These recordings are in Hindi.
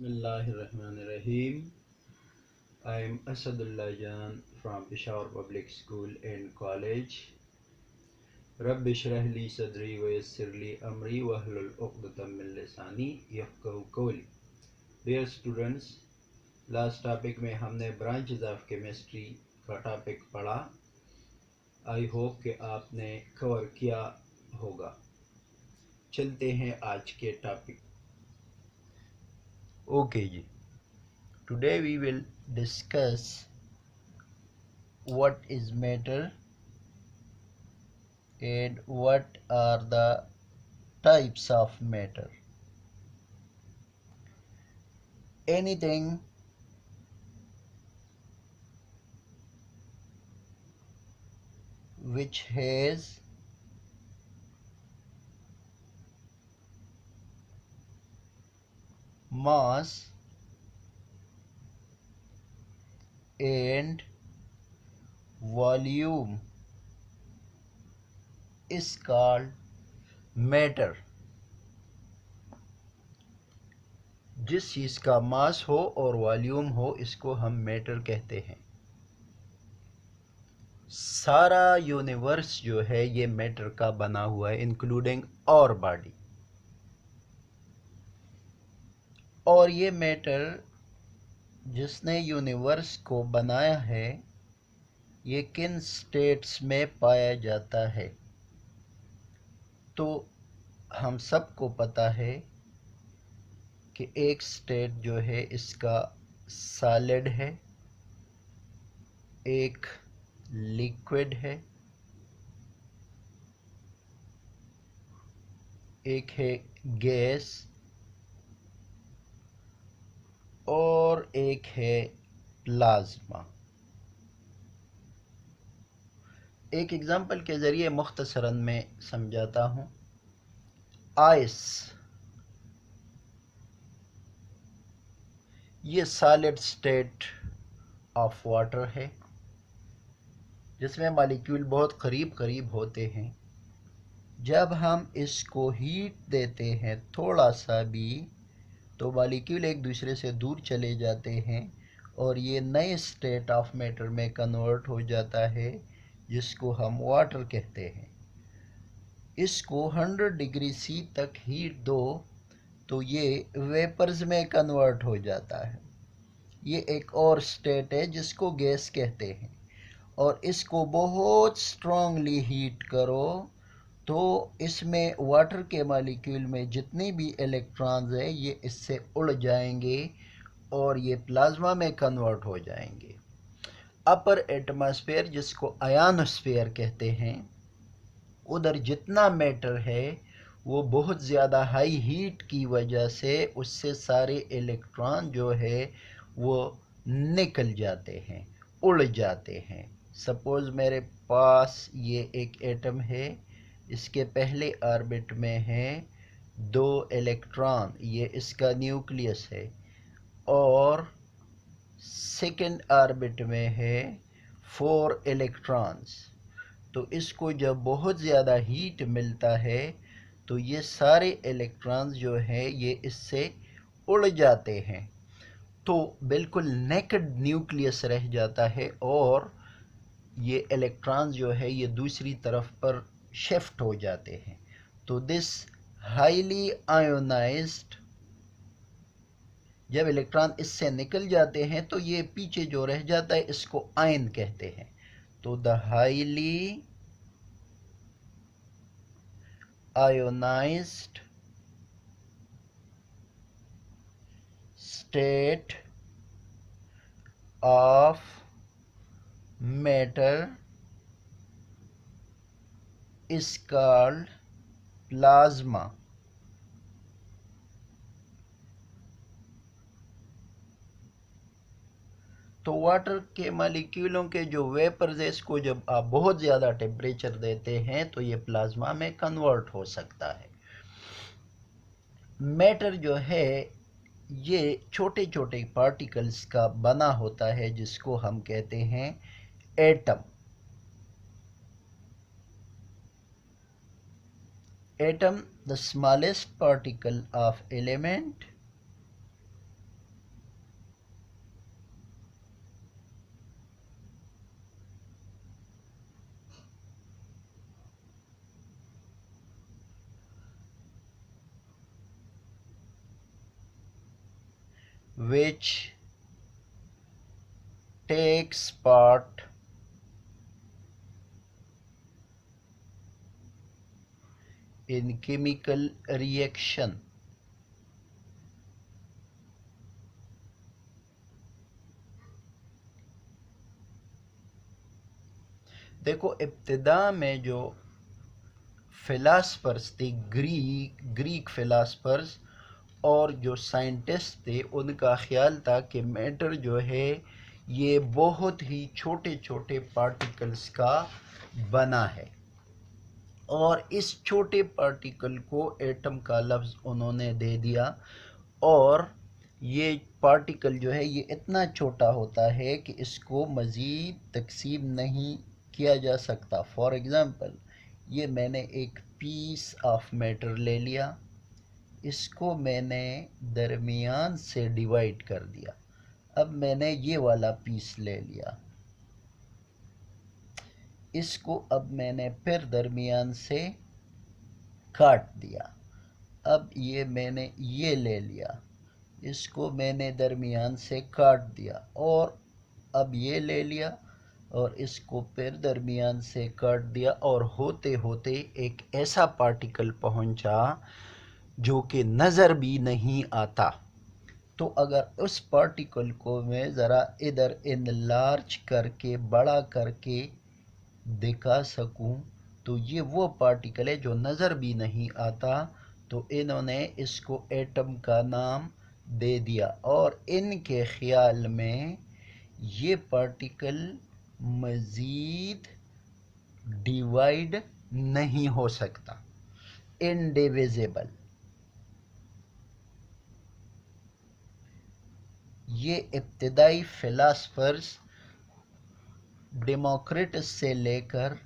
Bismillahirrahmanirrahim. I am Asadullah Jan from Peshawar Public School and College. Rabbi shrah li sadri wa yassir li amri wahlul uqdatam min lisani yafqahu qawli. Dear students, last topic में हमने branches of chemistry का टॉपिक पढ़ा. आई होप कि आपने कवर किया होगा. चलते हैं आज के टॉपिक. ओके जी. Today we will discuss what is matter and what are the types of matter. Anything which has mass and volume is called matter. जिस चीज़ का मास हो और वॉल्यूम हो इसको हम मैटर कहते हैं. सारा यूनिवर्स जो है ये मैटर का बना हुआ है, इंक्लूडिंग और बॉडी. और ये मैटर जिसने यूनिवर्स को बनाया है ये किन स्टेट्स में पाया जाता है. तो हम सबको पता है कि एक स्टेट जो है इसका सॉलिड है, एक लिक्विड है, एक है गैस और एक है प्लाज्मा. एक एग्जांपल के ज़रिए मुख्तसरन में समझाता हूँ. आइस ये सॉलिड स्टेट ऑफ वाटर है जिसमें मॉलिक्यूल बहुत करीब करीब होते हैं. जब हम इसको हीट देते हैं थोड़ा सा भी तो मॉलिक्यूल एक दूसरे से दूर चले जाते हैं और ये नए स्टेट ऑफ मैटर में कन्वर्ट हो जाता है जिसको हम वाटर कहते हैं. इसको 100 डिग्री सी तक हीट दो तो ये वेपर्स में कन्वर्ट हो जाता है. ये एक और स्टेट है जिसको गैस कहते हैं. और इसको बहुत स्ट्रांगली हीट करो तो इसमें वाटर के मॉलिक्यूल में जितनी भी इलेक्ट्रॉन्स है ये इससे उड़ जाएंगे और ये प्लाज्मा में कन्वर्ट हो जाएंगे. अपर एटमॉस्फेयर जिसको आयोनोस्फेयर कहते हैं उधर जितना मैटर है वो बहुत ज़्यादा हाई हीट की वजह से उससे सारे इलेक्ट्रॉन जो है वो निकल जाते हैं, उड़ जाते हैं. सपोज़ मेरे पास ये एक एटम है, इसके पहले ऑर्बिट में है 2 इलेक्ट्रॉन, ये इसका न्यूक्लियस है. और सेकेंड ऑर्बिट में है 4 इलेक्ट्रॉन्स. तो इसको जब बहुत ज़्यादा हीट मिलता है तो ये सारे इलेक्ट्रॉन्स जो है ये इससे उड़ जाते हैं. तो बिल्कुल नेकेड न्यूक्लियस रह जाता है और ये इलेक्ट्रॉन्स जो है ये दूसरी तरफ पर शिफ्ट हो जाते हैं. तो दिस हाईली आयोनाइज्ड, जब इलेक्ट्रॉन इससे निकल जाते हैं तो ये पीछे जो रह जाता है इसको आयन कहते हैं. तो the highly ionized state of matter is called plasma. तो वाटर के मॉलिक्यूलों के जो वेपर्स है इसको जब आप बहुत ज़्यादा टेम्परेचर देते हैं तो ये प्लाज्मा में कन्वर्ट हो सकता है. मैटर जो है ये छोटे छोटे पार्टिकल्स का बना होता है जिसको हम कहते हैं atom. Atom the smallest particle of element which takes part in chemical reaction. देखो इब्तिदा में जो फिलासफर्स थे, ग्रीक फिलासफर्स और जो साइंटिस्ट थे, उनका ख्याल था कि मैटर जो है ये बहुत ही छोटे छोटे पार्टिकल्स का बना है, और इस छोटे पार्टिकल को एटम का लफ्ज़ उन्होंने दे दिया। और ये पार्टिकल जो है ये इतना छोटा होता है कि इसको मज़ीद तकसीम नहीं किया जा सकता। फॉर एग्ज़ाम्पल, ये मैंने एक पीस ऑफ मैटर ले लिया, इसको मैंने दरमियान से डिवाइड कर दिया। अब मैंने ये वाला पीस ले लिया, इसको अब मैंने फिर दरमियान से काट दिया। अब ये मैंने ये ले लिया, इसको मैंने दरमियान से काट दिया, और अब ये ले लिया और इसको फिर दरमियान से काट दिया, और होते होते एक ऐसा पार्टिकल पहुंचा जो कि नज़र भी नहीं आता। तो अगर उस पार्टिकल को मैं ज़रा इधर इनलार्ज करके बड़ा करके दिखा सकूं, तो ये वो पार्टिकल है जो नज़र भी नहीं आता। तो इन्होंने इसको एटम का नाम दे दिया, और इनके ख्याल में ये पार्टिकल मज़ीद डिवाइड नहीं हो सकता, इनडिविजिबल। ये इब्तिदाई फिलासफर्स डेमोक्रिटस से लेकर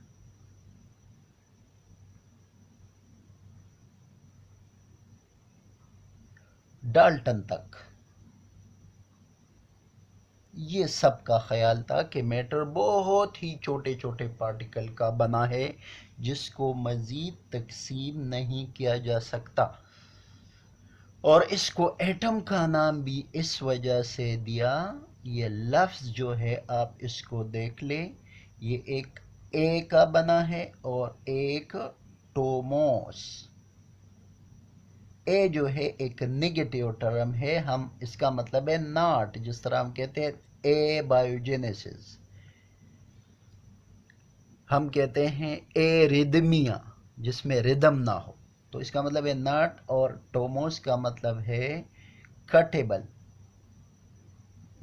डाल्टन तक ये सब का ख्याल था कि मैटर बहुत ही छोटे छोटे पार्टिकल का बना है, जिसको मज़ीद तकसीम नहीं किया जा सकता। और इसको एटम का नाम भी इस वजह से दिया, ये लफ्ज़ जो है आप इसको देख लें, ये एक ए का बना है और एक टोमोस। ए जो है एक नेगेटिव टर्म है, हम इसका मतलब है नॉट, जिस तरह हम कहते हैं ए बायोजेनेसिस, हम कहते हैं ए रिदमिया, जिसमें रिदम ना हो, तो इसका मतलब है नॉट। और टोमोस का मतलब है कटेबल।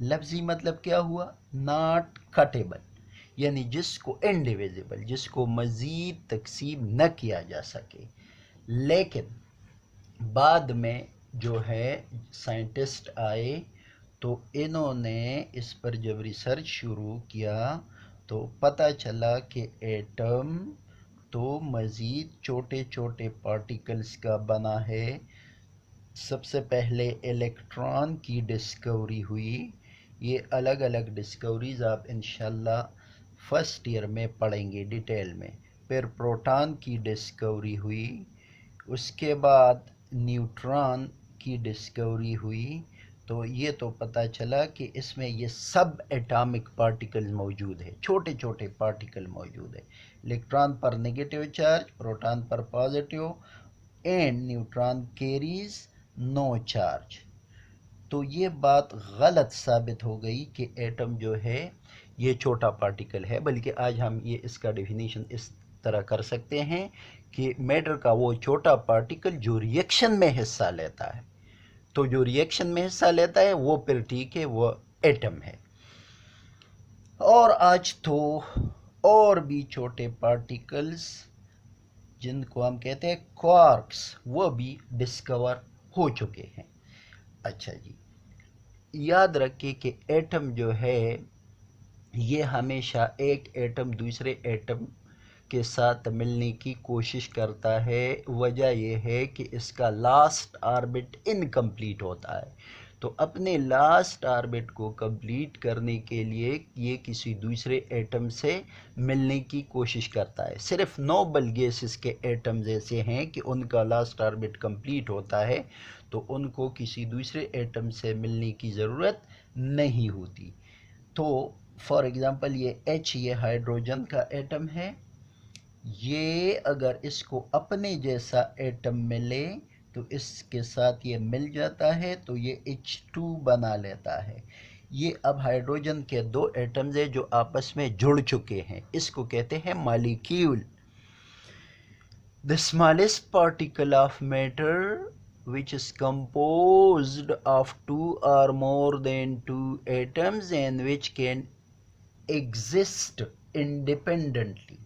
लफ्जी मतलब क्या हुआ? नॉट कटेबल, यानी जिसको इंडिविजिबल, जिसको मज़ीद तकसीम न किया जा सके। लेकिन बाद में जो है साइंटिस्ट आए, तो इन्होंने इस पर जब रिसर्च शुरू किया तो पता चला कि एटम तो मज़ीद छोटे छोटे पार्टिकल्स का बना है। सबसे पहले इलेक्ट्रॉन की डिस्कवरी हुई, ये अलग अलग डिस्कवरीज आप इंशाल्लाह फर्स्ट ईयर में पढ़ेंगे डिटेल में। फिर प्रोटॉन की डिस्कवरी हुई, उसके बाद न्यूट्रॉन की डिस्कवरी हुई। तो ये तो पता चला कि इसमें ये सब एटॉमिक पार्टिकल मौजूद है, छोटे छोटे पार्टिकल मौजूद है। इलेक्ट्रॉन पर नेगेटिव चार्ज, प्रोटॉन पर positive, and neutron carries no charge. तो ये बात गलत साबित हो गई कि एटम जो है ये छोटा पार्टिकल है, बल्कि आज हम ये इसका डेफिनेशन इस तरह कर सकते हैं कि मैटर का वो छोटा पार्टिकल जो रिएक्शन में हिस्सा लेता है। तो जो रिएक्शन में हिस्सा लेता है वो फिर ठीक है, वो एटम है। और आज तो और भी छोटे पार्टिकल्स, जिनको हम कहते हैं क्वार्क्स, वो भी डिस्कवर हो चुके हैं। अच्छा जी, याद रखिए कि एटम जो है ये हमेशा एक एटम दूसरे एटम के साथ मिलने की कोशिश करता है। वजह यह है कि इसका लास्ट ऑर्बिट इनकम्प्लीट होता है, तो अपने लास्ट ऑर्बिट को कंप्लीट करने के लिए ये किसी दूसरे एटम से मिलने की कोशिश करता है। सिर्फ नोबल गैसेस के एटम्स ऐसे हैं कि उनका लास्ट ऑर्बिट कंप्लीट होता है, तो उनको किसी दूसरे एटम से मिलने की ज़रूरत नहीं होती। तो फॉर एग्ज़ाम्पल ये H, ये हाइड्रोजन का एटम है, ये अगर इसको अपने जैसा एटम मिले तो इसके साथ ये मिल जाता है, तो ये H2 बना लेता है। ये अब हाइड्रोजन के दो एटम्स हैं जो आपस में जुड़ चुके हैं, इसको कहते हैं molecule. The smallest particle of matter which is composed of two or more than two atoms and which can exist independently।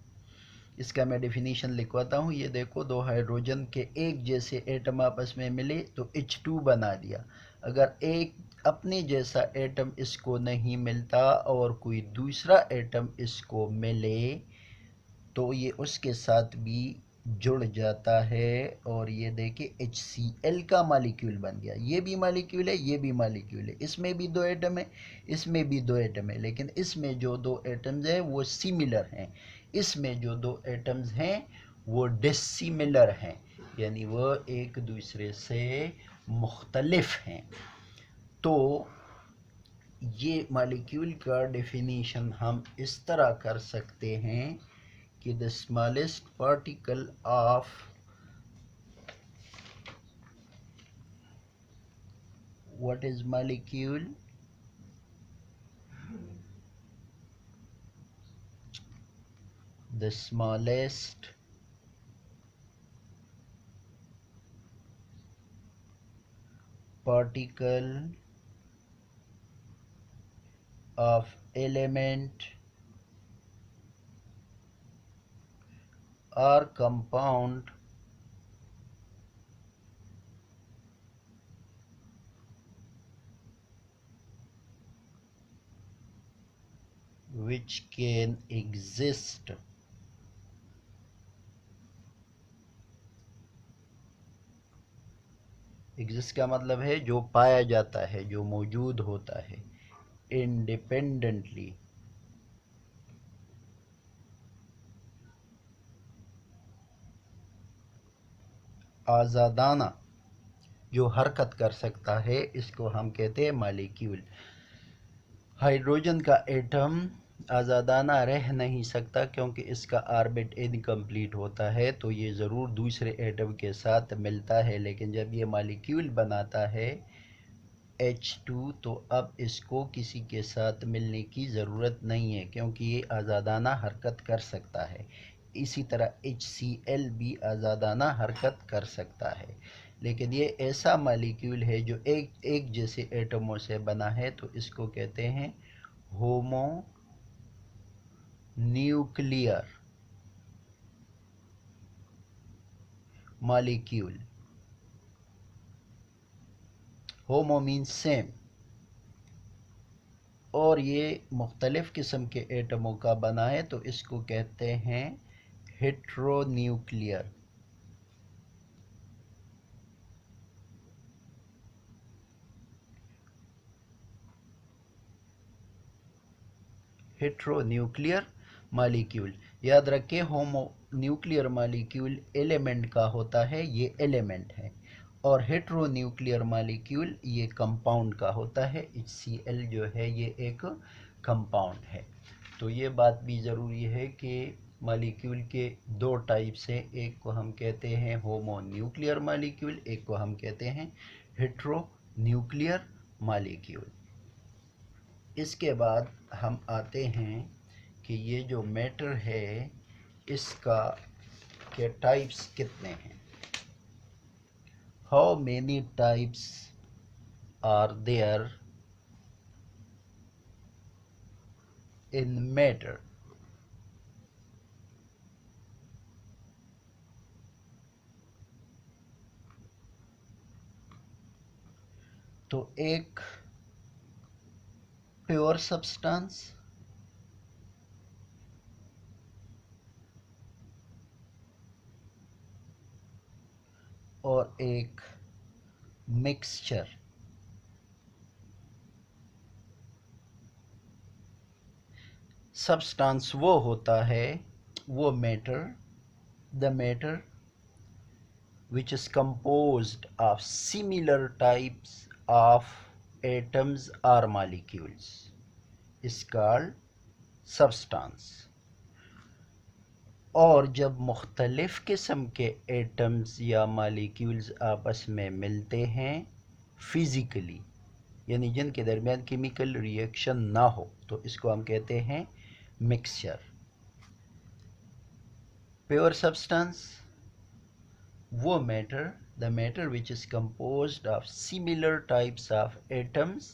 इसका मैं डेफिनेशन लिखवाता हूँ। ये देखो, दो हाइड्रोजन के एक जैसे एटम आपस में मिले तो H2 बना दिया। अगर एक अपने जैसा एटम इसको नहीं मिलता और कोई दूसरा एटम इसको मिले तो ये उसके साथ भी जुड़ जाता है और ये देखिए HCl का मॉलिक्यूल बन गया। ये भी मॉलिक्यूल है, ये भी मॉलिक्यूल है। इसमें भी दो एटम है, इसमें भी दो एटम है, लेकिन इसमें जो दो एटम्स हैं वो सिमिलर हैं, इसमें जो दो एटम्स हैं वो डिसिमिलर हैं, यानी वो एक दूसरे से मुख्तलिफ हैं। तो ये मॉलिक्यूल का डेफिनेशन हम इस तरह कर सकते हैं कि the smallest particle of what is molecule? The smallest particle of element or compound which can exist exist का मतलब है जो पाया जाता है, जो मौजूद होता है, इंडिपेंडेंटली आज़ादाना, जो हरकत कर सकता है, इसको हम कहते हैं मॉलिक्यूल। हाइड्रोजन का एटम आज़ादाना रह नहीं सकता क्योंकि इसका ऑर्बिट इनकम्प्लीट होता है, तो ये ज़रूर दूसरे एटम के साथ मिलता है। लेकिन जब ये मॉलिक्यूल बनाता है H2 तो अब इसको किसी के साथ मिलने की ज़रूरत नहीं है क्योंकि ये आज़ादाना हरकत कर सकता है। इसी तरह HCl भी आज़ादाना हरकत कर सकता है, लेकिन ये ऐसा मॉलिक्यूल है जो एक जैसे एटमों से बना है, तो इसको कहते हैं होमो न्यूक्लियर मॉलिक्यूल। होमो मीन्स सेम, और ये मुख्तलिफ़ किस्म के एटमों का बना है, तो इसको कहते हैं हेट्रोन्यूक्लियर। Heteronuclear molecule. याद रखें, होमो न्यूक्लियर मॉलिक्यूल एलिमेंट का होता है, ये एलिमेंट है, और हेट्रोन्यूक्लियर मॉलिक्यूल ये कंपाउंड का होता है। HCl जो है ये एक कंपाउंड है। तो ये बात भी ज़रूरी है कि मॉलिक्यूल के दो टाइप्स हैं, एक को हम कहते हैं होमो न्यूक्लियर मॉलिक्यूल, एक को हम कहते हैं हेट्रोन्यूक्लियर मॉलिक्यूल। इसके बाद हम आते हैं कि ये जो मैटर है इसका के टाइप्स कितने हैं। How many types are there in matter. तो एक प्योर सब्सटेंस, और एक मिक्सचर। सब्सटेंस वो होता है, वो matter, the matter which is composed of similar types of atoms or molecules is called substance. और जब मुख्तलिफ़ किस्म के एटम्स या मालिक्यूल्स आपस में मिलते हैं फिज़िकली, यानी जिनके दरमियान केमिकल रिएक्शन ना हो, तो इसको हम कहते हैं मिक्सचर. प्योर सब्सटेंस वो matter, the matter which is composed of similar types of atoms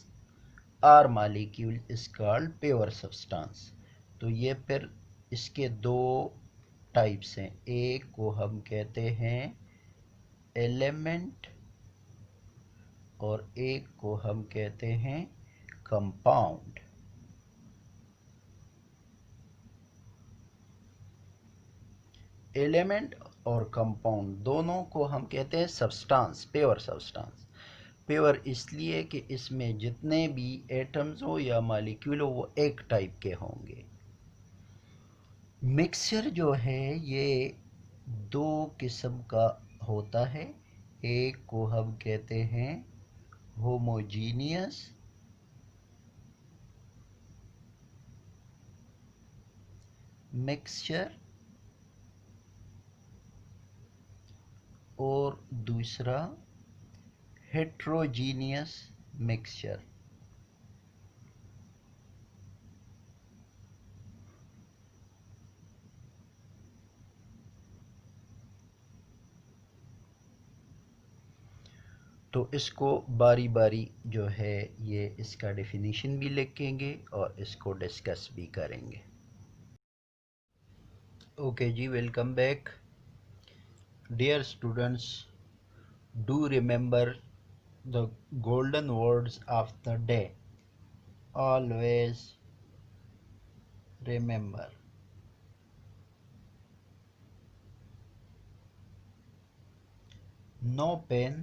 or molecule is called pure substance. तो ये फिर इसके दो टाइप्स हैं. एक को हम कहते हैं एलिमेंट और एक को हम कहते हैं कंपाउंड. एलिमेंट और कंपाउंड दोनों को हम कहते हैं सब्सटेंस, प्योर सब्सटेंस. प्योर इसलिए कि इसमें जितने भी एटम्स हो या मॉलिक्यूल हो वो एक टाइप के होंगे. मिक्सचर जो है ये दो किस्म का होता है. एक को हम कहते हैं होमोजीनियस मिक्सचर और दूसरा हेट्रोजीनियस मिक्सचर. तो इसको बारी बारी जो है ये इसका डेफिनेशन भी लिखेंगे और इसको डिस्कस भी करेंगे. ओके जी, welcome back. Dear students, do remember the golden words of the day. Always remember. No pain,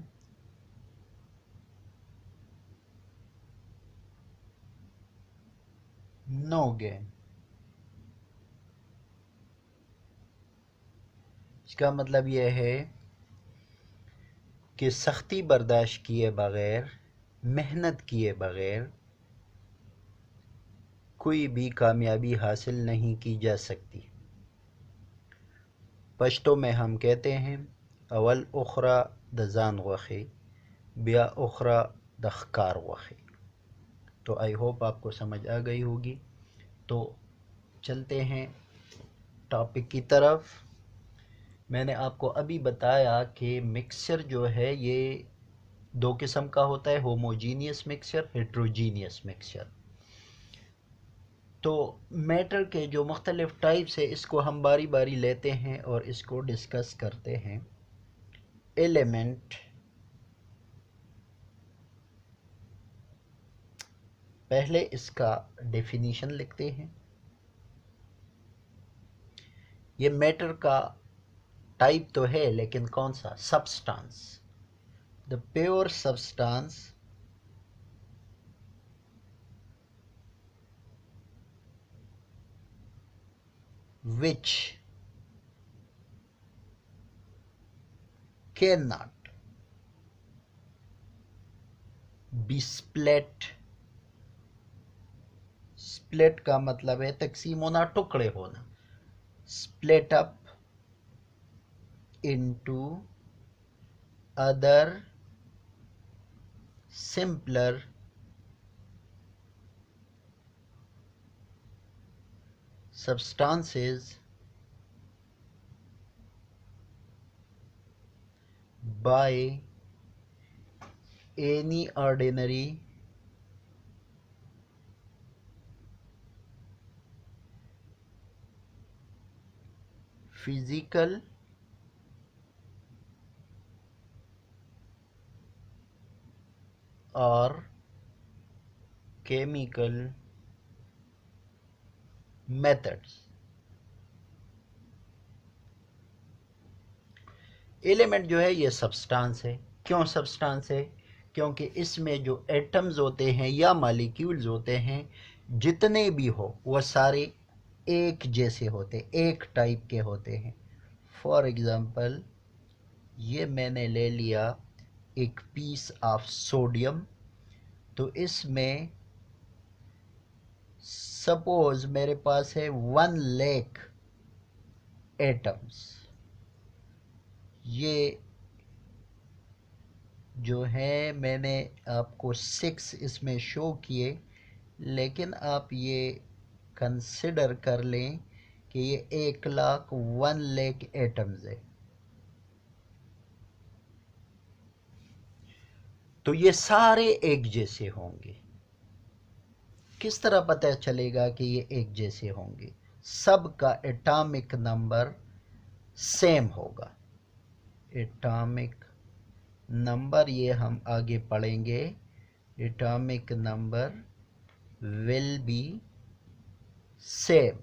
no gain. इसका मतलब यह है कि सख्ती बर्दाश्त किए बग़ैर, मेहनत किए बग़ैर कोई भी कामयाबी हासिल नहीं की जा सकती. पश्तो में हम कहते हैं अवल उखरा दजान वखे बिया उखरा दखकार वखे. तो आई होप आपको समझ आ गई होगी. तो चलते हैं टॉपिक की तरफ. मैंने आपको अभी बताया कि मिक्सचर जो है ये दो किस्म का होता है, होमोजीनियस मिक्सचर, हेट्रोजीनियस मिक्सचर. तो मैटर के जो मुख्तलिफ टाइप्स है इसको हम बारी बारी लेते हैं और इसको डिस्कस करते हैं. एलिमेंट, पहले इसका डेफिनेशन लिखते हैं. ये मैटर का टाइप तो है लेकिन कौन सा? Substance. The pure substance which cannot be split. split का मतलब है तकसीम होना, टुकड़े होना. split up into other simpler substances by any ordinary physical or chemical methods. Element जो है ये सब्सटेंस है. क्यों सब्सटेंस है? क्योंकि इसमें जो एटम्स होते हैं या मॉलिक्यूल्स होते हैं जितने भी हो वो सारे एक जैसे होते, एक टाइप के होते हैं. फॉर एग्जांपल ये मैंने ले लिया एक पीस ऑफ सोडियम, तो इसमें सपोज मेरे पास है 1 लाख एटम्स। ये जो है मैंने आपको 6 इसमें शो किए, लेकिन आप ये कंसिडर कर लें कि ये 1 लाख एटम्स है। तो ये सारे एक जैसे होंगे। किस तरह पता चलेगा कि ये एक जैसे होंगे? सबका एटॉमिक नंबर सेम होगा। एटॉमिक नंबर ये हम आगे पढ़ेंगे। Atomic number will be same.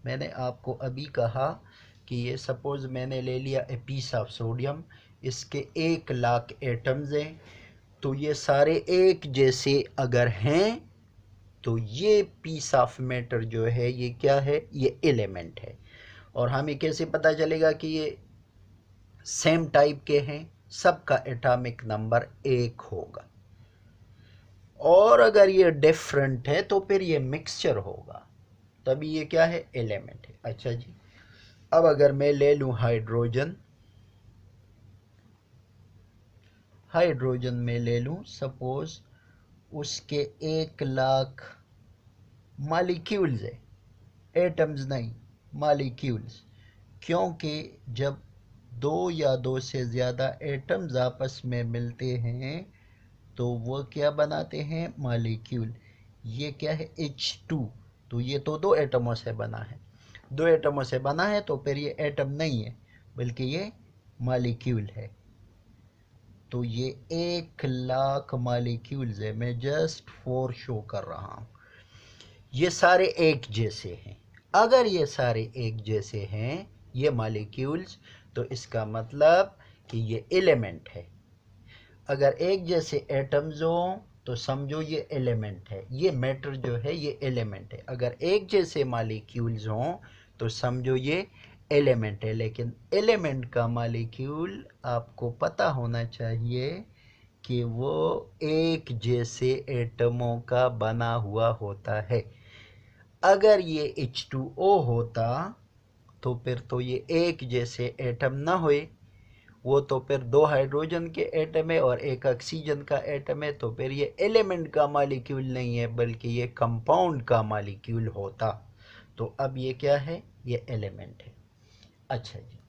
मैंने आपको अभी कहा कि ये सपोज मैंने ले लिया ए पीस ऑफ सोडियम, इसके 1 लाख एटम्स हैं, तो ये सारे एक जैसे अगर हैं तो ये पीस ऑफ मैटर जो है ये क्या है? ये एलिमेंट है। और हमें कैसे पता चलेगा कि ये सेम टाइप के हैं? सबका एटॉमिक नंबर 1 होगा। और अगर ये डिफरेंट है तो फिर ये मिक्सचर होगा, तभी ये क्या है? एलिमेंट है। अच्छा जी, अब अगर मैं ले लूं हाइड्रोजन, हाइड्रोजन में ले लूं सपोज उसके 1 लाख मॉलिक्यूल्स है, एटम्स नहीं, मॉलिक्यूल्स। क्योंकि जब दो या दो से ज़्यादा एटम्स आपस में मिलते हैं तो वो क्या बनाते हैं? मॉलिक्यूल। ये क्या है? H2। तो ये तो 2 एटमों से बना है, 2 एटमों से बना है, तो फिर ये एटम नहीं है बल्कि ये मॉलिक्यूल है। तो ये 1 लाख मॉलिक्यूल्स है, मैं जस्ट 4 शो कर रहा हूँ। ये सारे एक जैसे हैं। अगर ये सारे एक जैसे हैं ये मॉलिक्यूल्स, तो इसका मतलब कि ये एलिमेंट है। अगर एक जैसे एटम्स हो तो समझो ये एलिमेंट है, ये मैटर जो है ये एलिमेंट है। अगर एक जैसे मॉलिक्यूल्स हों तो समझो ये एलिमेंट है। लेकिन एलिमेंट का मॉलिक्यूल आपको पता होना चाहिए कि वो एक जैसे एटमों का बना हुआ होता है। अगर ये H2O होता तो फिर तो ये एक जैसे एटम ना हुए, वो तो फिर 2 हाइड्रोजन के एटम है और 1 ऑक्सीजन का एटम है, तो फिर ये एलिमेंट का मॉलिक्यूल नहीं है बल्कि ये कंपाउंड का मॉलिक्यूल होता। तो अब ये क्या है? ये एलिमेंट है। अच्छा जी,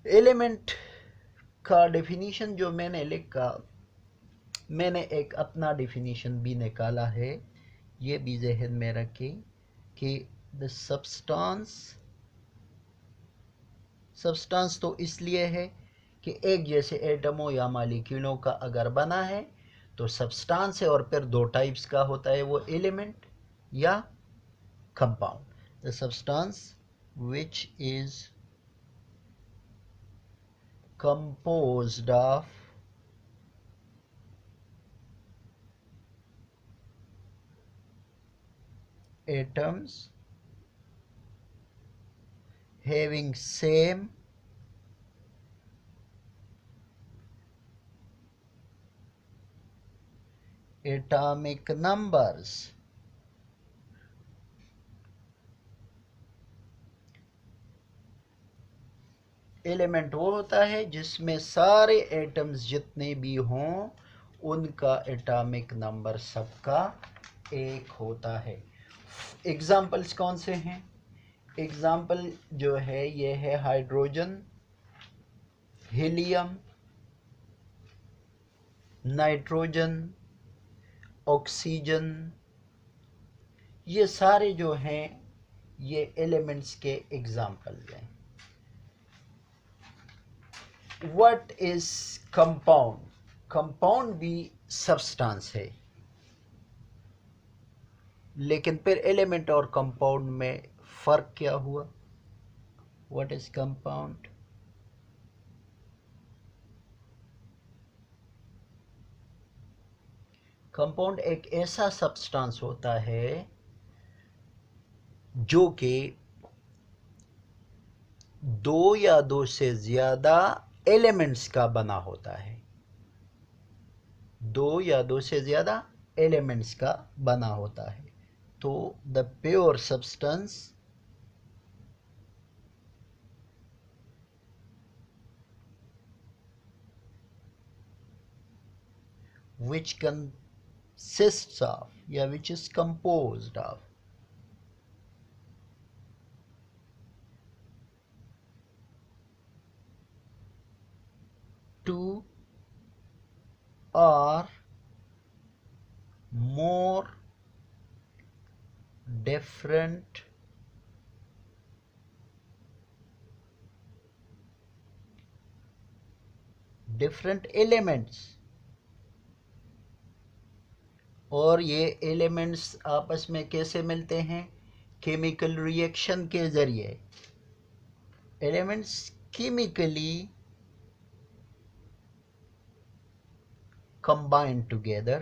एलिमेंट का डेफिनेशन जो मैंने लिखा, मैंने एक अपना डेफिनेशन भी निकाला है, ये भी जहन में रखें कि द सब्सटेंस तो इसलिए है कि एक जैसे एटमों या मॉलिक्यूलों का अगर बना है तो सब्सटेंस है, और फिर 2 टाइप्स का होता है, वो एलिमेंट या compound. The substance which is composed of atoms having same atomic numbers। Element वो होता है जिसमें सारे एटम्स जितने भी हों उनका एटॉमिक नंबर सबका 1 होता है। एग्जाम्पल्स कौन से हैं? एग्जाम्पल जो है ये है हाइड्रोजन, हीलियम, नाइट्रोजन, ऑक्सीजन। ये सारे जो हैं ये एलिमेंट्स के एग्जाम्पल्स हैं। What is compound? कंपाउंड भी सब्सटेंस है, लेकिन फिर एलिमेंट और कंपाउंड में फर्क क्या हुआ? What is compound? कंपाउंड एक ऐसा सब्सटेंस होता है जो कि दो या दो से ज्यादा एलिमेंट्स का बना होता है, दो या दो से ज्यादा एलिमेंट्स का बना होता है। तो the pure substance which consists of या which is composed of two or more different elements, और ये एलिमेंट्स आपस में कैसे मिलते हैं? केमिकल रिएक्शन के जरिए। Elements chemically combine together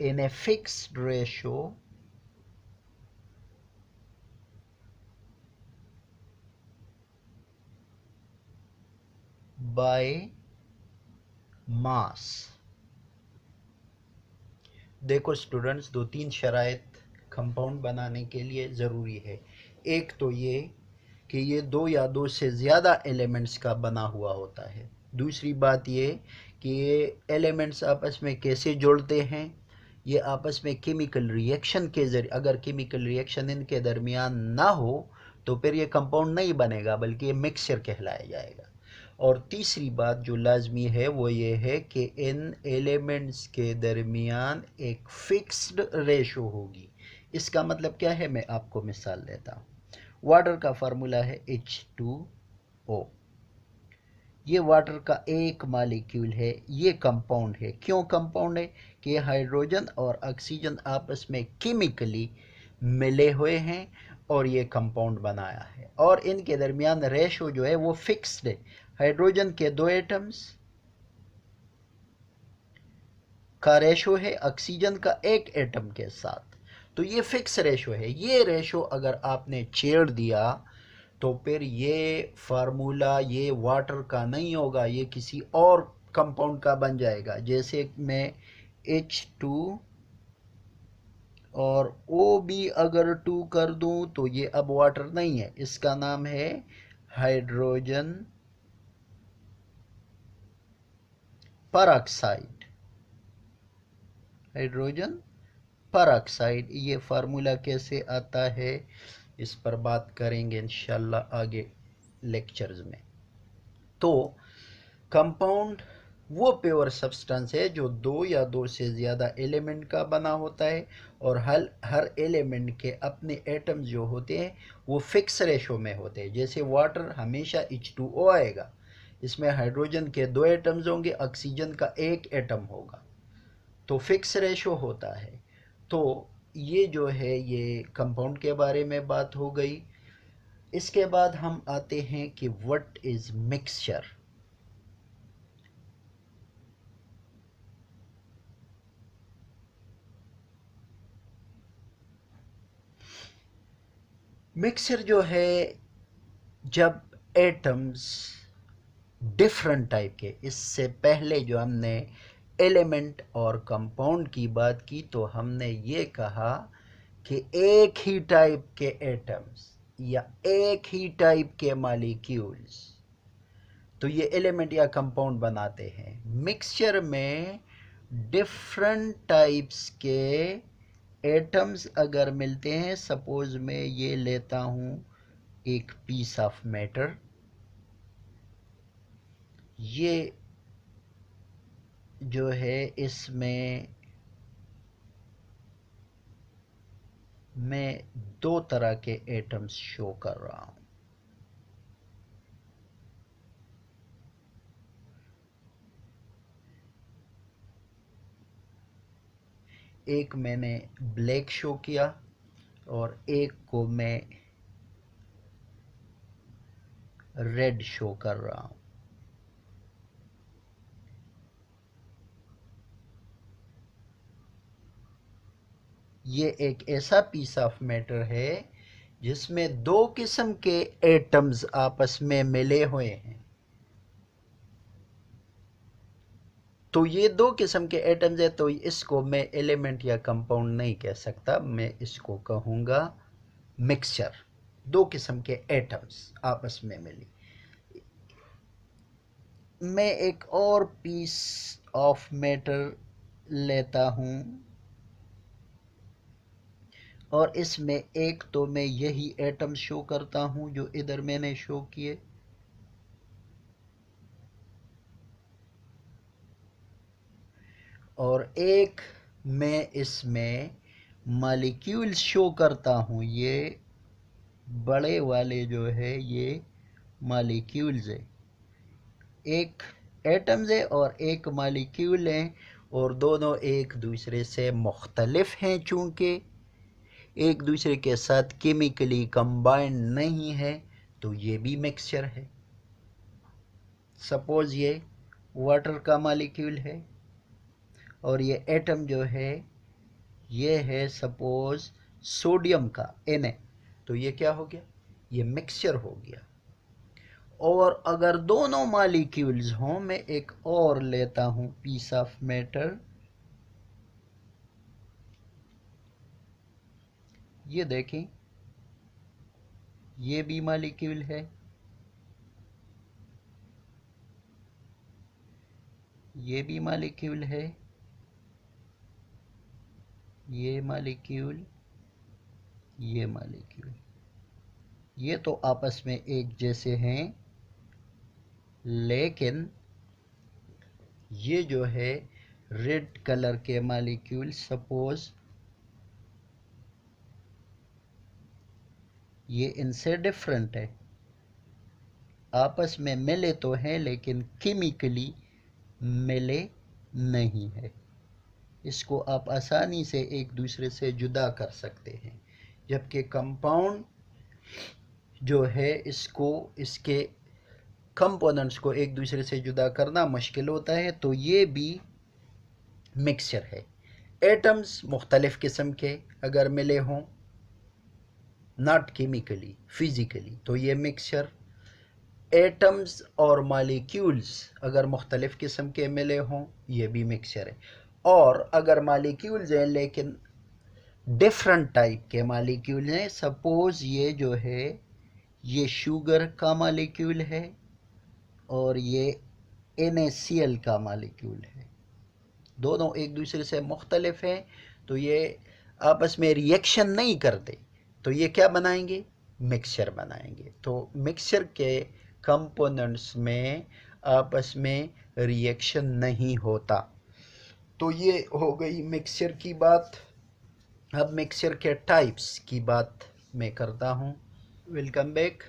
in a fixed ratio by mass। देखो स्टूडेंट्स, दो तीन शराइत कंपाउंड बनाने के लिए ज़रूरी है। एक तो ये कि ये दो या दो से ज़्यादा एलिमेंट्स का बना हुआ होता है। दूसरी बात ये कि ये एलिमेंट्स आपस में कैसे जुड़ते हैं? ये आपस में केमिकल रिएक्शन के ज़रिए। अगर केमिकल रिएक्शन इनके दरमियान ना हो तो फिर ये कंपाउंड नहीं बनेगा, बल्कि ये मिक्सचर कहलाया जाएगा। और तीसरी बात जो लाजमी है वो ये है कि इन एलिमेंट्स के दरमियान एक फिक्स्ड रेशो होगी। इसका मतलब क्या है? मैं आपको मिसाल देता हूँ। वाटर का फार्मूला है H2O। ये वाटर का एक मालिक्यूल है, ये कंपाउंड है। क्यों कंपाउंड है? कि हाइड्रोजन और ऑक्सीजन आपस में केमिकली मिले हुए हैं और ये कंपाउंड बनाया है, और इनके दरमियान रेशो जो है वो फिक्स्ड है। हाइड्रोजन के दो एटम्स का रेशो है ऑक्सीजन का एक एटम के साथ, तो ये फिक्स रेशो है। ये रेशो अगर आपने छेड़ दिया तो फिर ये फार्मूला ये वाटर का नहीं होगा, ये किसी और कंपाउंड का बन जाएगा। जैसे मैं H2 और O भी अगर 2 कर दूं तो ये अब वाटर नहीं है, इसका नाम है हाइड्रोजन परऑक्साइड। Hydrogen peroxide. ये फार्मूला कैसे आता है इस पर बात करेंगे इंशाल्लाह आगे लेक्चर्स में। तो कंपाउंड वो प्योर सब्सटेंस है जो दो या दो से ज़्यादा एलिमेंट का बना होता है, और हर एलिमेंट के अपने एटम्स जो होते हैं वो फिक्स रेशो में होते हैं। जैसे वाटर हमेशा H2O आएगा, इसमें हाइड्रोजन के दो एटम्स होंगे, ऑक्सीजन का एक एटम होगा, तो फिक्स रेशो होता है। तो ये जो है ये कंपाउंड के बारे में बात हो गई। इसके बाद हम आते हैं कि व्हाट इज मिक्सचर। मिक्सचर जो है जब एटम्स डिफरेंट टाइप के, इससे पहले जो हमने एलिमेंट और कंपाउंड की बात की तो हमने ये कहा कि एक ही टाइप के एटम्स या एक ही टाइप के मॉलिक्यूल्स तो ये एलिमेंट या कंपाउंड बनाते हैं। मिक्सचर में डिफरेंट टाइप्स के एटम्स अगर मिलते हैं, सपोज मैं ये लेता हूँ एक पीस ऑफ मैटर, ये जो है इसमें मैं दो तरह के एटम्स शो कर रहा हूँ। एक मैंने ब्लैक शो किया और एक को मैं रेड शो कर रहा हूँ। ये एक ऐसा पीस ऑफ मैटर है जिसमें दो किस्म के एटम्स आपस में मिले हुए हैं। तो ये दो किस्म के एटम्स है, तो इसको मैं एलिमेंट या कंपाउंड नहीं कह सकता, मैं इसको कहूँगा मिक्सचर। दो किस्म के एटम्स आपस में मिली। मैं एक और पीस ऑफ मैटर लेता हूँ और इसमें एक तो मैं यही एटम शो करता हूँ जो इधर मैंने शो किए, और एक मैं इसमें मॉलिक्यूल शो करता हूँ। ये बड़े वाले जो है ये मॉलिक्यूल्स है, एक एटम्स है और एक मॉलिक्यूल है, और दोनों एक दूसरे से मुख्तलिफ हैं। चूँकि एक दूसरे के साथ केमिकली कंबाइंड नहीं है तो ये भी मिक्सचर है। सपोज ये वाटर का मॉलिक्यूल है और ये एटम जो है ये है सपोज सोडियम का Na, तो ये क्या हो गया? ये मिक्सचर हो गया। और अगर दोनों मॉलिक्यूल्स हों, मैं एक और लेता हूं पीस ऑफ मैटर, ये देखें ये भी मॉलिक्यूल है, ये भी मॉलिक्यूल है, ये मॉलिक्यूल, ये मॉलिक्यूल, ये तो आपस में एक जैसे हैं, लेकिन ये जो है रेड कलर के मॉलिक्यूल, सपोज ये इनसे डिफरेंट है, आपस में मिले तो हैं लेकिन केमिकली मिले नहीं है। इसको आप आसानी से एक दूसरे से जुदा कर सकते हैं, जबकि कंपाउंड जो है इसको, इसके कंपोनेंट्स को एक दूसरे से जुदा करना मुश्किल होता है। तो ये भी मिक्सचर है। एटम्स मुख्तलिफ किस्म के अगर मिले हों, नॉट केमिकली, फिजिकली, तो ये मिक्सचर। एटम्स और मॉलिक्यूल्स अगर मुख्तलिफ किस्म के मिले हों, ये भी मिक्सचर है। और अगर मॉलिक्यूल्स हैं लेकिन डिफरेंट टाइप के मॉलिक्यूल हैं, सपोज ये जो है ये शुगर का मॉलिक्यूल है और ये NaCl का मॉलिक्यूल है, दोनों एक दूसरे से मुख्तलिफ हैं, तो ये आपस में रिएक्शन नहीं करते, तो ये क्या बनाएंगे? मिक्सचर बनाएंगे। तो मिक्सचर के कंपोनेंट्स में आपस में रिएक्शन नहीं होता। तो ये हो गई मिक्सचर की बात। अब मिक्सचर के टाइप्स की बात मैं करता हूँ। Welcome back.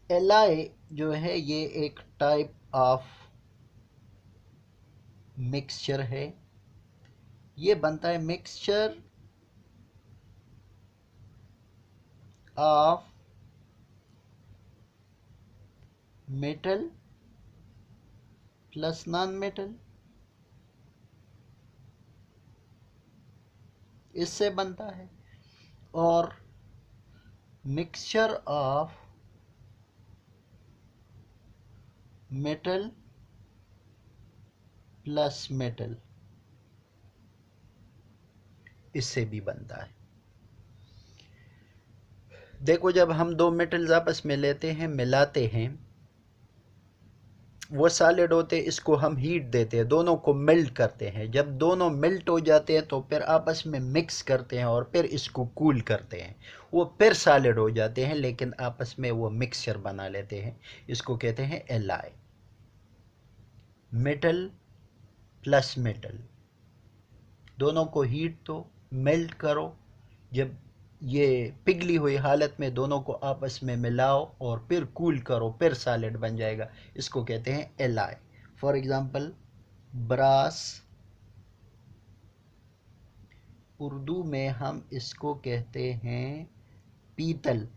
एलाई जो है ये एक टाइप ऑफ मिक्सचर है। ये बनता है mixture of metal plus non metal, इससे बनता है। और mixture of metal plus metal, इससे भी बनता है। देखो, जब हम दो मेटल्स आपस में लेते हैं, मिलाते हैं, वो सॉलिड होते हैं, इसको हम हीट देते हैं, दोनों को मेल्ट करते हैं। जब दोनों मेल्ट हो जाते हैं तो फिर आपस में मिक्स करते हैं और फिर इसको कूल करते हैं, वो फिर सॉलिड हो जाते हैं, लेकिन आपस में वो मिक्सचर बना लेते हैं। इसको कहते हैं एलाई, मेटल प्लस मेटल। दोनों को हीट दो, मेल्ट करो, जब ये पिघली हुई हालत में दोनों को आपस में मिलाओ और फिर कूल करो, फिर सॉलिड बन जाएगा। इसको कहते हैं alloy. For example, brass, Urdu में हम इसको कहते हैं पीतल।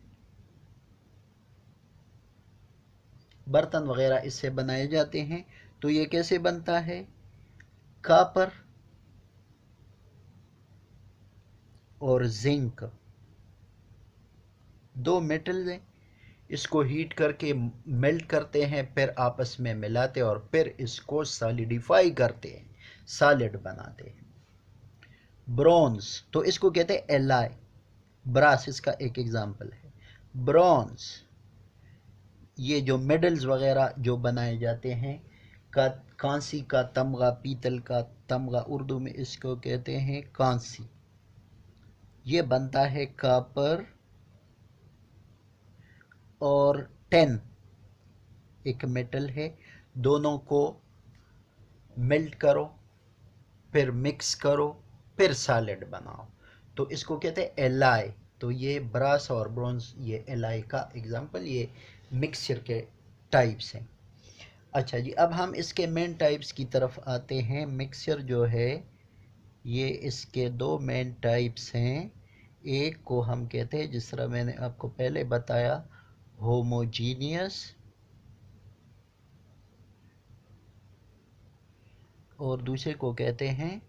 बर्तन वगैरह इससे बनाए जाते हैं। तो ये कैसे बनता है? कापर और जिंक, दो मेटल्स हैं, इसको हीट करके मेल्ट करते हैं, फिर आपस में मिलाते हैं और फिर इसको सॉलिडिफाई करते हैं, सॉलिड बनाते हैं। ब्रॉन्ज, तो इसको कहते हैं एलाई, ब्रास इसका एक एग्जांपल है। ब्रॉन्ज, ये जो मेडल्स वगैरह जो बनाए जाते हैं, का कांसी का तमगा, पीतल का तमगा, उर्दू में इसको कहते हैं कांसी। ये बनता है कॉपर और टेन, एक मेटल है, दोनों को मेल्ट करो, फिर मिक्स करो, फिर सॉलिड बनाओ, तो इसको कहते हैं एलाई। तो ये ब्रास और ब्रॉन्ज ये एलाई का एग्जांपल, ये मिक्सचर के टाइप्स हैं। अच्छा जी, अब हम इसके मेन टाइप्स की तरफ आते हैं। मिक्सचर जो है ये इसके दो मेन टाइप्स हैं। एक को हम कहते हैं, जिस तरह मैंने आपको पहले बताया, होमोजीनियस, और दूसरे को कहते हैं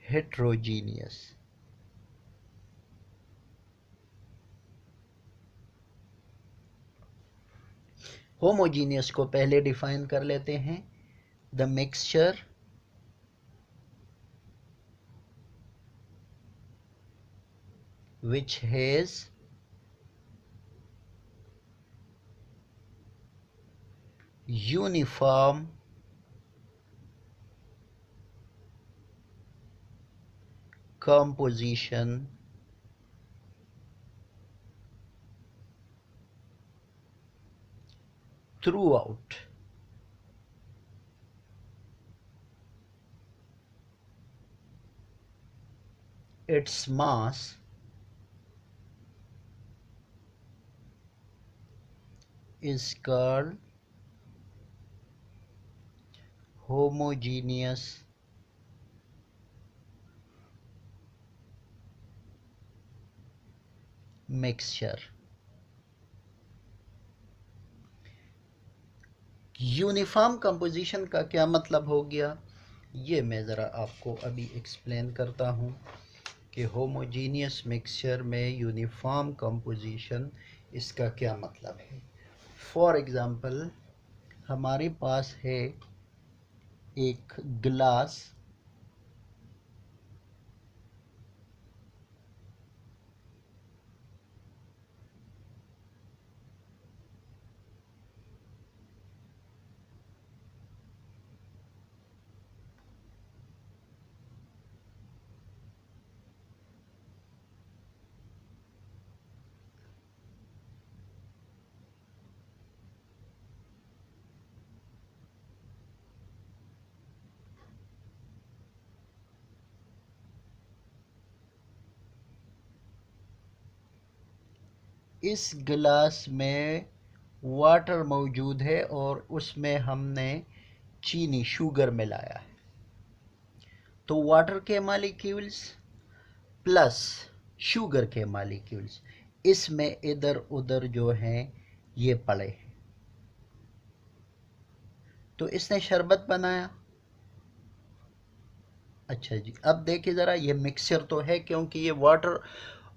हेट्रोजीनियस। होमोजीनियस को पहले डिफाइन कर लेते हैं। The mixture which has uniform composition throughout. Its mass is called homogeneous mixture. Uniform composition का क्या मतलब हो गया, ये मैं ज़रा आपको अभी एक्सप्लेन करता हूँ कि होमोजीनियस मिक्सचर में यूनिफॉर्म कंपोजिशन इसका क्या मतलब है। फॉर एग्ज़ाम्पल, हमारे पास है एक गिलास, इस गिलास में वाटर मौजूद है और उसमें हमने चीनी, शुगर मिलाया है। तो वाटर के मॉलिक्यूल्स प्लस शुगर के मॉलिक्यूल्स इसमें इधर उधर जो हैं ये पड़े हैं, तो इसने शरबत बनाया। अच्छा जी, अब देखिए ज़रा, ये मिक्सचर तो है क्योंकि ये वाटर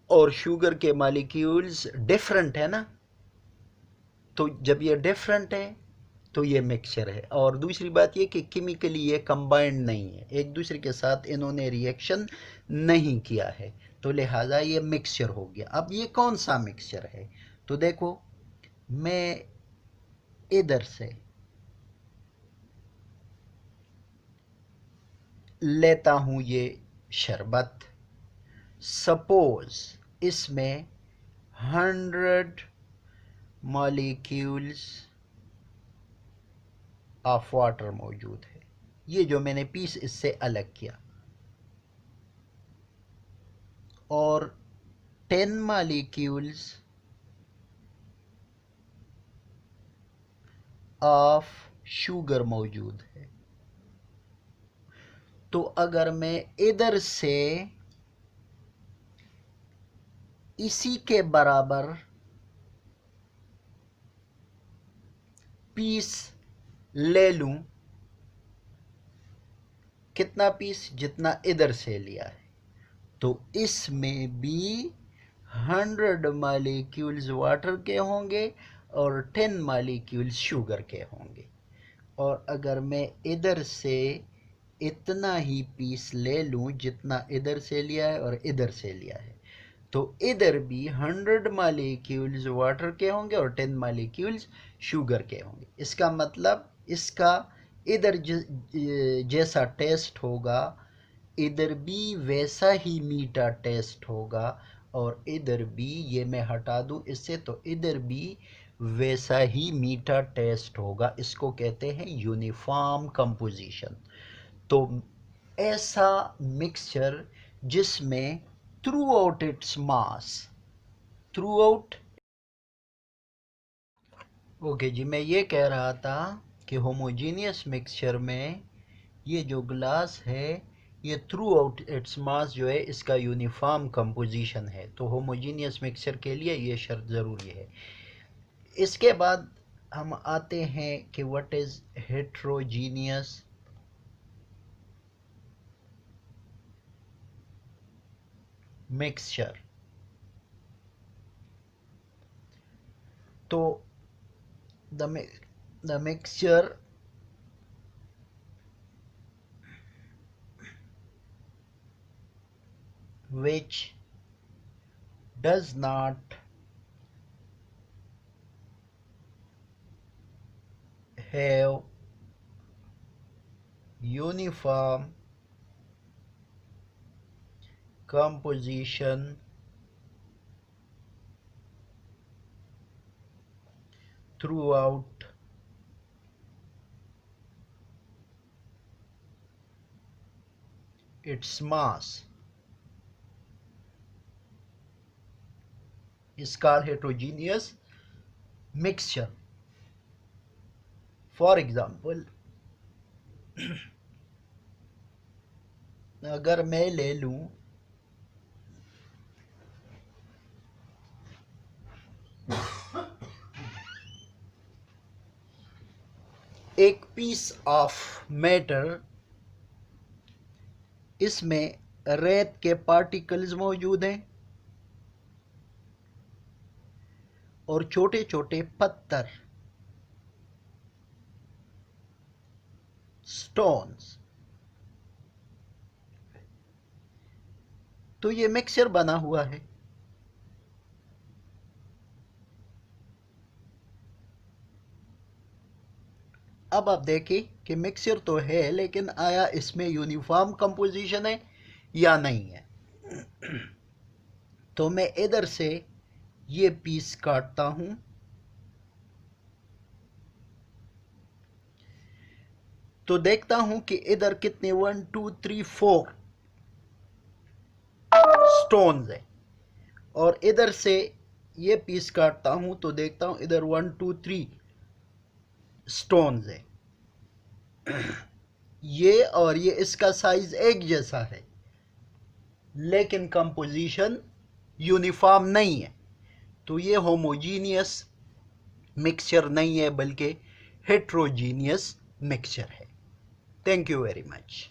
और शुगर के मॉलिक्यूल्स डिफरेंट है ना, तो जब ये डिफरेंट है तो ये मिक्सचर है। और दूसरी बात ये कि केमिकली ये कंबाइंड नहीं है, एक दूसरे के साथ इन्होंने रिएक्शन नहीं किया है, तो लिहाजा ये मिक्सचर हो गया। अब ये कौन सा मिक्सचर है, तो देखो, मैं इधर से लेता हूँ ये शरबत, सपोज इसमें 100 मॉलिक्यूल्स ऑफ वाटर मौजूद है, ये जो मैंने पीस इससे अलग किया, और 10 मॉलिक्यूल्स ऑफ शुगर मौजूद है। तो अगर मैं इधर से इसी के बराबर पीस ले लूं, कितना पीस, जितना इधर से लिया है, तो इसमें भी 100 मॉलिक्यूल्स वाटर के होंगे और 10 मॉलिक्यूल्स शुगर के होंगे। और अगर मैं इधर से इतना ही पीस ले लूँ जितना इधर से लिया है और इधर से लिया है, तो इधर भी 100 मॉलिक्यूल्स वाटर के होंगे और 10 मॉलिक्यूल्स शुगर के होंगे। इसका मतलब इसका इधर जैसा टेस्ट होगा, इधर भी वैसा ही मीठा टेस्ट होगा, और इधर भी, ये मैं हटा दूं इससे, तो इधर भी वैसा ही मीठा टेस्ट होगा। इसको कहते हैं यूनिफॉर्म कंपोजिशन। तो ऐसा मिक्सचर जिसमें throughout its mass, throughout, okay जी, मैं ये कह रहा था कि होमोजीनियस मिक्सचर में ये जो ग्लास है, ये थ्रू आउट इट्स मास जो है इसका यूनिफॉर्म कंपोजिशन है। तो होमोजीनियस मिक्सचर के लिए ये शर्त ज़रूरी है। इसके बाद हम आते हैं कि व्हाट इज़ हेट्रोजीनियस मिक्सचर। तो the mixture which does not have uniform composition throughout its mass is called heterogeneous mixture. For example, अगर मैं ले लूं एक पीस ऑफ मैटर, इसमें रेत के पार्टिकल्स मौजूद हैं और छोटे छोटे पत्थर, स्टोन्स, तो ये मिक्सचर बना हुआ है। अब आप देखिए कि मिक्सचर तो है, लेकिन आया इसमें यूनिफॉर्म कंपोजिशन है या नहीं है। तो मैं इधर से ये पीस काटता हूं, तो देखता हूं कि इधर कितने 1 2 3 4 स्टोन्स है, और इधर से ये पीस काटता हूं तो देखता हूं इधर 1 2 3 स्टोन्स है। ये और ये, इसका साइज एक जैसा है, लेकिन कंपोजिशन यूनिफॉर्म नहीं है। तो ये होमोजीनियस मिक्सचर नहीं है, बल्कि हेट्रोजीनियस मिक्सचर है। Thank you very much.